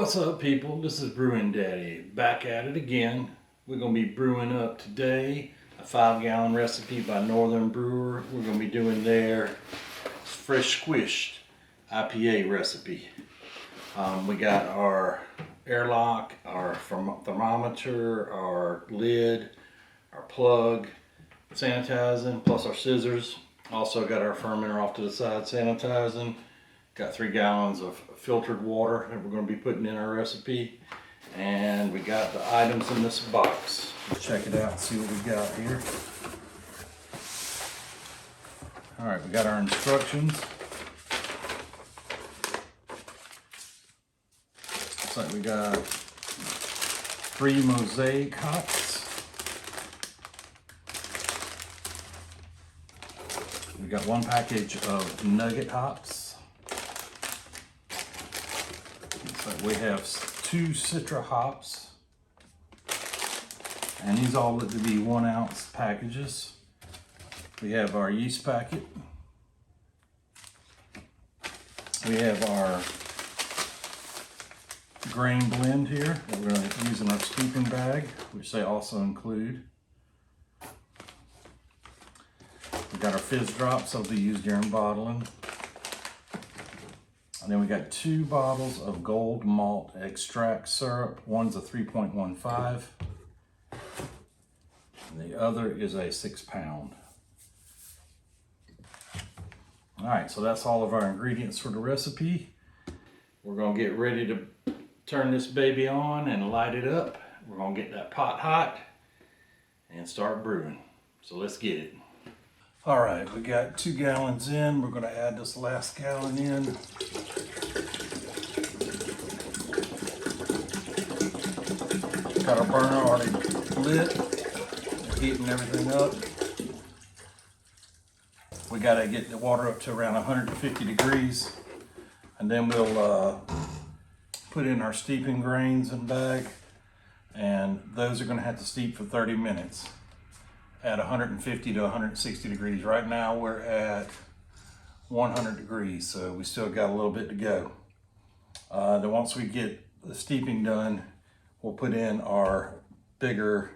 What's up, people? This is Brewing Daddy back at it again. We're going to be brewing up today a 5-gallon recipe by Northern Brewer. We're going to be doing their fresh squished IPA recipe. We got our airlock, our thermometer, our lid, our plug, sanitizing, plus our scissors. Also got our fermenter off to the side sanitizing. Got 3 gallons of filtered water that we're going to be putting in our recipe. And we got the items in this box. Let's check it out and see what we got here. Alright, we got our instructions. Looks like we got 3 mosaic hops. We got 1 package of nugget hops. We have 2 Citra hops, and these all look to be 1 ounce packages. We have our yeast packet. We have our grain blend here that we're going to use in our steeping bag, which they also include. We've got our fizz drops that will be used during bottling. And then we got 2 bottles of gold malt extract syrup. One's a 3.15, and the other is a 6-pound. All right, so that's all of our ingredients for the recipe. We're gonna get ready to turn this baby on and light it up. We're gonna get that pot hot and start brewing. So let's get it. All right, we got 2 gallons in. We're gonna add this last gallon in. Got our burner already lit, heating everything up. We gotta get the water up to around 150 degrees, and then we'll put in our steeping grains and bag, and those are gonna have to steep for 30 minutes at 150 to 160 degrees. Right now we're at 100 degrees, so we still got a little bit to go. Then once we get the steeping done, we'll put in our bigger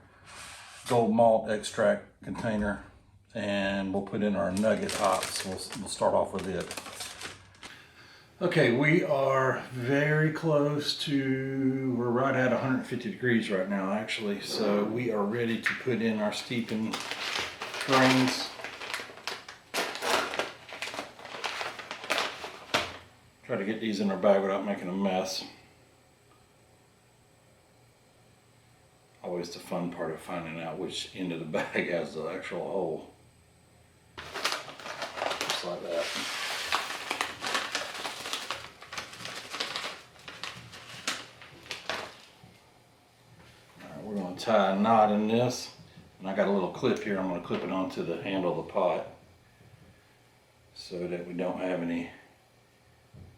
gold malt extract container, and we'll put in our nugget hops. We'll start off with it. Okay, we are very close to, we're right at 150 degrees right now actually, so we are ready to put in our steeping grains. Try to get these in our bag without making a mess. Always the fun part of finding out which end of the bag has the actual hole. Just like that. Alright, we're going to tie a knot in this. And I got a little clip here. I'm going to clip it onto the handle of the pot so that we don't have any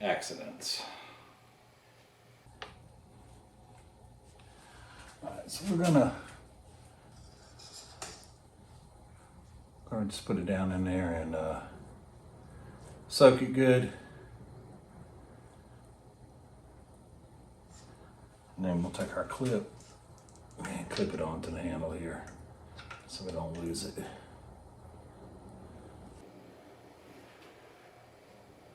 accidents. Alright, so we're gonna just put it down in there and soak it good. And then we'll take our clip and clip it onto the handle here so we don't lose it.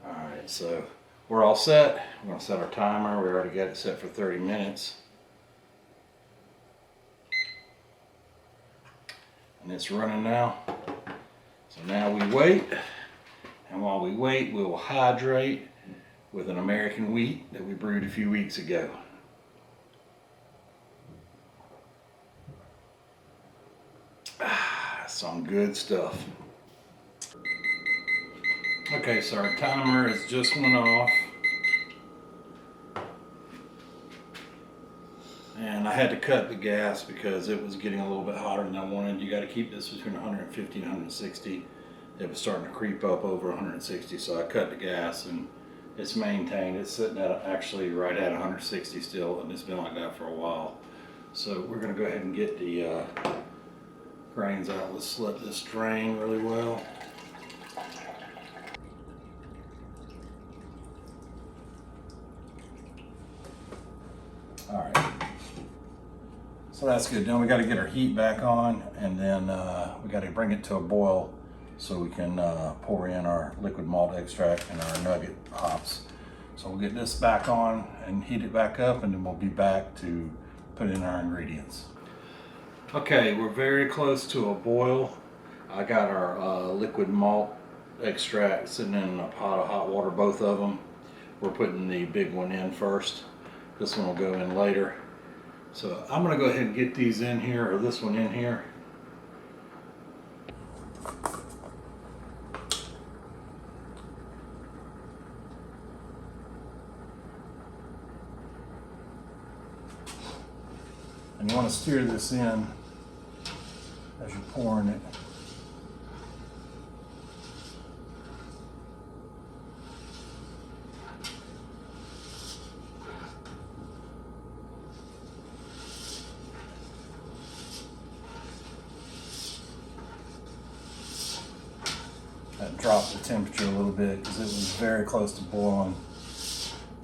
Alright, so we're all set. We're going to set our timer. We already got it set for 30 minutes. And it's running now. So now we wait. And while we wait, we will hydrate with an American wheat that we brewed a few weeks ago. Some good stuff. Okay, so our timer has just went off. And I had to cut the gas because it was getting a little bit hotter than I wanted. You got to keep this between 150 and 160. It was starting to creep up over 160, so I cut the gas and it's maintained. It's sitting at actually right at 160 still, and it's been like that for a while. So we're going to go ahead and get the grains out. Let's let this drain really well. All right. So that's good. Then we got to get our heat back on, and then we got to bring it to a boil so we can pour in our liquid malt extract and our nugget hops. So we'll get this back on and heat it back up, and then we'll be back to put in our ingredients. Okay, we're very close to a boil. I got our liquid malt extract sitting in a pot of hot water, both of them. We're putting the big one in first. This one will go in later. So I'm gonna go ahead and get these in here, or this one in here. And you want to steer this in as you're pouring it. That dropped the temperature a little bit because it was very close to boiling.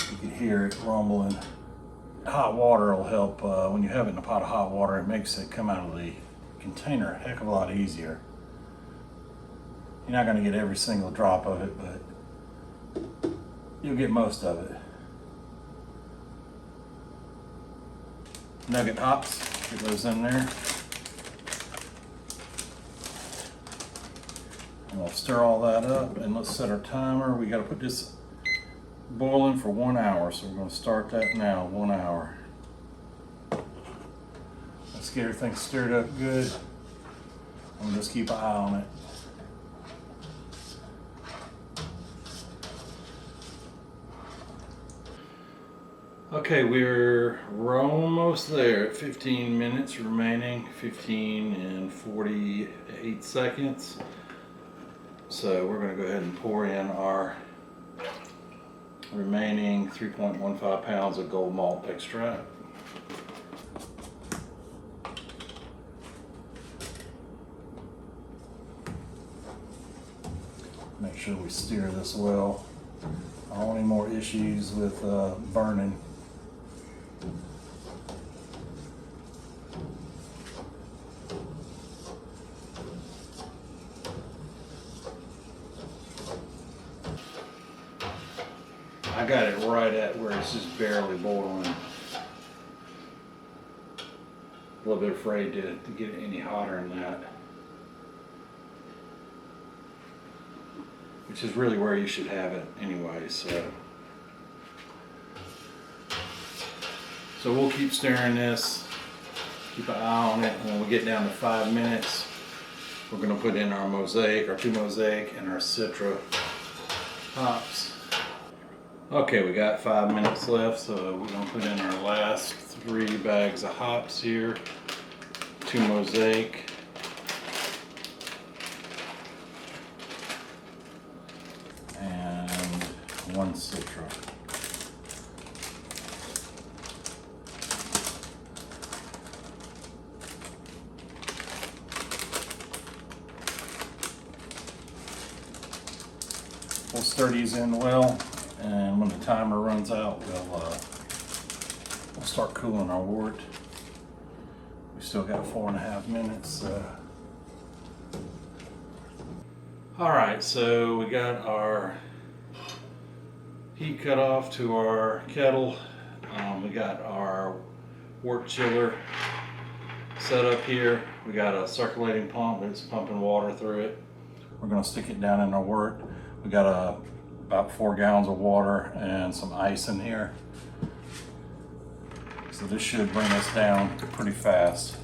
You could hear it rumbling. Hot water will help. When you have it in a pot of hot water, it makes it come out of the container a heck of a lot easier. You're not going to get every single drop of it, but you'll get most of it. Nugget hops, get those in there. And we'll stir all that up, and let's set our timer. We got to put this boiling for 1 hour, so we're going to start that now. 1 hour. Let's get everything stirred up good, and just keep an eye on it. Okay, we're almost there at 15 minutes remaining, 15 and 48 seconds. So we're going to go ahead and pour in our remaining 3.15 pounds of gold malt extract. Make sure we steer this well. I don't want any more issues with burning. I got it right at where it's just barely boiling. A little bit afraid to get it any hotter than that. Which is really where you should have it anyway, so we'll keep stirring this, keep an eye on it, and when we get down to 5 minutes, we're going to put in our mosaic, our 2 mosaic, and our citra hops. Okay, we got 5 minutes left, so we're going to put in our last 3 bags of hops here, 2 mosaic, and 1 citra. We'll stir these in well, and when the timer runs out, we'll start cooling our wort. We still got 4.5 minutes. All right, so we got our heat cut off to our kettle. We got our wort chiller set up here. We got a circulating pump that's pumping water through it. We're gonna stick it down in our wort. We got about 4 gallons of water and some ice in here. So this should bring us down pretty fast.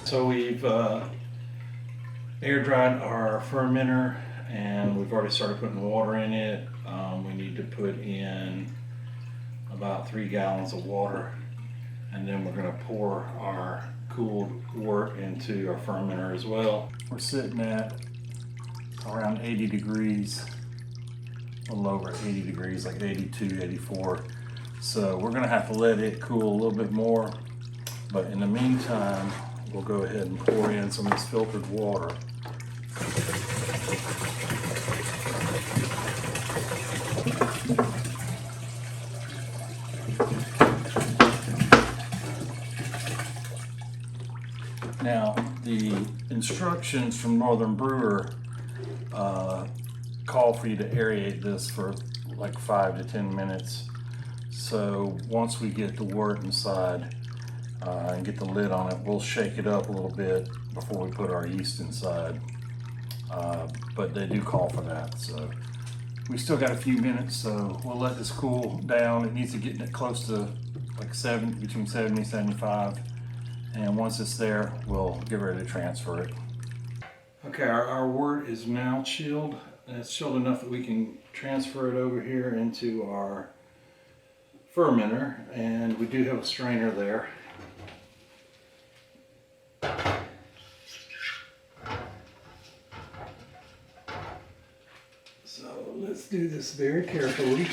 So we've air dried our fermenter, and we've already started putting water in it. We need to put in about 3 gallons of water, and then we're going to pour our cooled wort into our fermenter as well. We're sitting at around 80 degrees, a little over 80 degrees, like 82, 84. So we're going to have to let it cool a little bit more, but in the meantime, we'll go ahead and pour in some of this filtered water. instructions from Northern Brewer call for you to aerate this for like 5 to 10 minutes. So once we get the wort inside and get the lid on it, we'll shake it up a little bit before we put our yeast inside. But they do call for that. So we still got a few minutes, so we'll let this cool down. It needs to get close to like between 70 and 75. And once it's there, we'll get ready to transfer it. Okay, our wort is now chilled. And it's chilled enough that we can transfer it over here into our fermenter, and we do have a strainer there. So let's do this very carefully.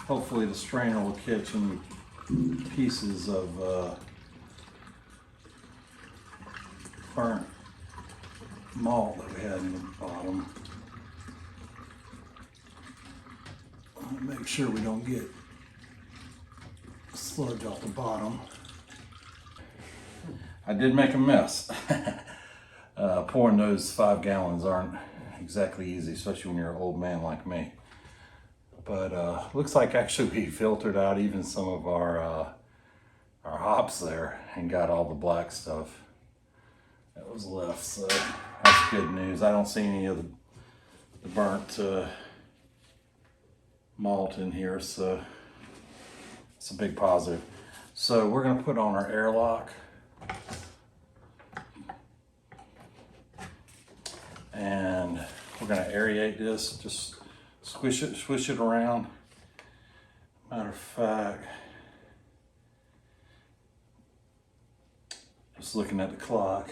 Hopefully the strainer will catch any pieces of burnt malt that we had in the bottom. Make sure we don't get sludge off the bottom. I did make a mess. Pouring those 5 gallons aren't exactly easy, especially when you're an old man like me. But looks like actually we filtered out even some of our hops there and got all the black stuff that was left. So that's good news. I don't see any of the burnt malt in here, so it's a big positive. So we're going to put on our airlock, and we're going to aerate this. Just swish it around. Matter of fact, just looking at the clock,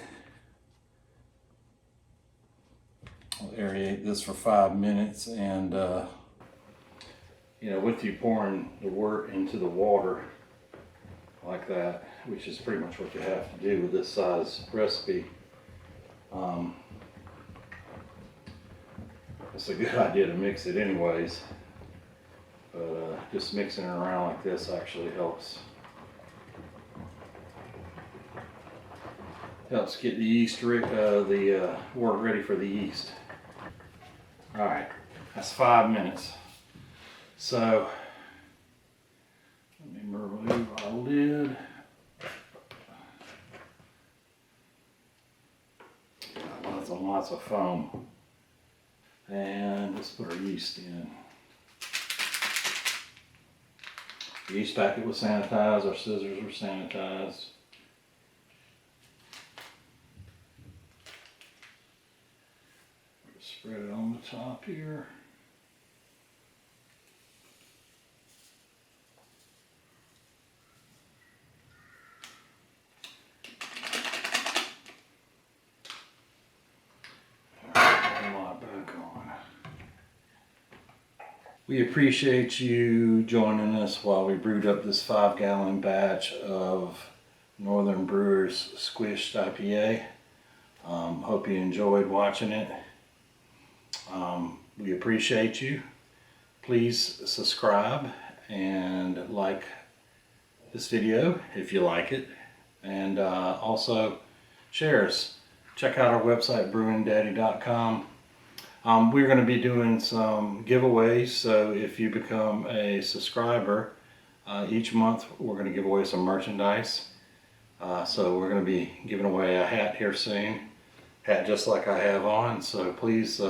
I'll aerate this for 5 minutes, and you know, with you pouring the wort into the water like that, which is pretty much what you have to do with this size recipe, it's a good idea to mix it anyways, but just mixing it around like this actually helps get the yeast the wort ready for the yeast. All right, that's 5 minutes. So let me remove our lid. Got lots of foam. And let's put our yeast in. The yeast packet was sanitized, our scissors were sanitized. Spread it on the top here. We appreciate you joining us while we brewed up this 5-gallon batch of Northern Brewer's Squished IPA. Hope you enjoyed watching it. We appreciate you. Please subscribe and like this video if you like it, and also share us. Check out our website, brewingdaddy.com. We're going to be doing some giveaways, so if you become a subscriber, each month we're going to give away some merchandise. So we're going to be giving away a hat here soon, hat just like I have on, so please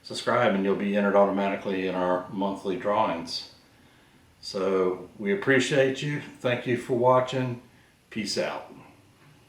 subscribe and you'll be entered automatically in our monthly drawings. So we appreciate you. Thank you for watching. Peace out.